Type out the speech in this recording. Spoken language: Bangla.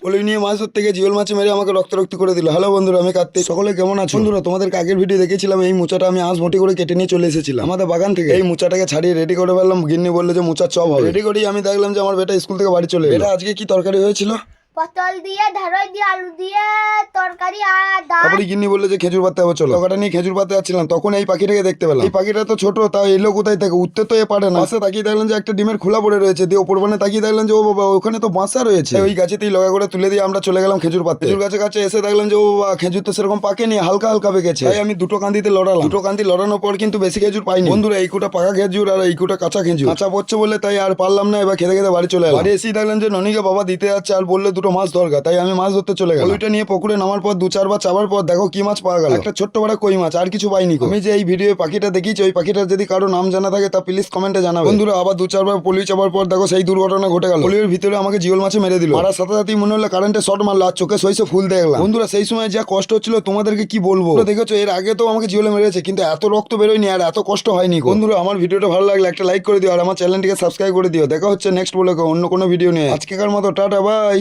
পলি নিয়ে মাছ ধরতে গিয়ে জিওল মাছ মেরে আমাকে রক্তারক্তি করে দিল। হ্যালো বন্ধুরা, আমি কার্তিক। সকলে কেমন আছো? বন্ধুরা, তোমাদেরকে আগের ভিডিও দেখেছিলাম এই মোচাটা আমি আঁশ মোটি করে কেটে নিয়ে চলে এসেছিলাম আমাদের বাগান থেকে। এই মোচাটাকে ছাড়িয়ে রেডি করে ফেললাম। গিন্নি বললো যে মোচার চপ হবে। রেডি করেই আমি দেখলাম যে আমার বেটা স্কুল থেকে বাড়ি চলে এলো। এটা আজকে কি তরকারি হয়েছিল? পটল দিয়ে, ঢেঁড়স দিয়ে, আলু দিয়ে তরকারি আর ডাল। তারপরে গিন্নি বললো যে খেজুর পাতা হবে, চলো। টাকাটা নিয়ে খেজুর পাতা যাচ্ছিলাম, তখন এই পাখিটাকে দেখতে পেলাম। এই পাখিটা তো ছোট, তাও এলো কোথায় থেকে? উঠতে তো এ পারে না। পাশে তাকিয়ে দেখলাম যে একটা ডিমের খোলা পড়ে রয়েছে। দিয়ে ওপর মানে তাকিয়ে দেখলাম যে ও বাবা, ওখানে তো বাসা রয়েছে। ওই গাছেতেই লগা করে তুলে দিয়ে আমরা চলে গেলাম খেজুর পাতা। খেজুর গাছের কাছে এসে দেখলাম যে ও বাবা, খেজুর তো সেরকম পাকেনি, হালকা হালকা পেকেছে। তাই আমি দুটো কান্দিতে লড়ালাম। দুটো কান্দি লড়ানোর পর কিন্তু বেশি খেজুর পাইনি। বন্ধুরা, এই কোটা পাকা খেজুর আর এই কোটা কাঁচা খেজুর। কাঁচা পড়ছে বলে তাই আর পারলাম না। এবার খেতে খেতে বাড়ি চলে এলাম। বাড়ি এসেই দেখলাম যে ননিকে বাবা দিতে যাচ্ছে আর বললে দুটো মাছ দরকার। তাই আমি মাছ ধরতে চলে গেলাম। ওইটা নিয়ে পুকুরে নামার পর 2-4 বার চাবার পর দেখো কি মাছ পাওয়া গেল। একটা ছোট্ট বড় কই মাছ, আর কিছু পাইনি। আমি যে এই ভিডিও পাখিটা দেখিয়েছি, ওই পাখিটার যদি কারো নাম জানা থাকে তা প্লিজ কমেন্টে জানাবে। বন্ধুরা, আবার 2-4 বার পলি চাপার পর দেখো সেই দুর্ঘটনা ঘটে গেল। পলির ভিতরে আমাকে জিওল মাছে মেরে দিল। মারার সাথে সাথেই মনে হলো কারেন্টে শর্ট মারলো আর চোখে সইসে ফুল দেখলাম। বন্ধুরা, সেই সময় যা কষ্ট হচ্ছিল তোমাদেরকে কি বলবো। দেখেছো, এর আগে তো আমাকে জিওলে মেরেছে, কিন্তু এত রক্ত বেরোয়নি আর এত কষ্ট হয়নি। বন্ধুরা, আমার ভিডিওটা ভালো লাগলে একটা লাইক করে দিও আর আমার চ্যানেলটিকে সাবস্ক্রাইব করে দিও। দেখা হচ্ছে নেক্সট ব্লগে অন্য কোনো ভিডিও নিয়ে। আজকেকার মতো টাটা, বাই।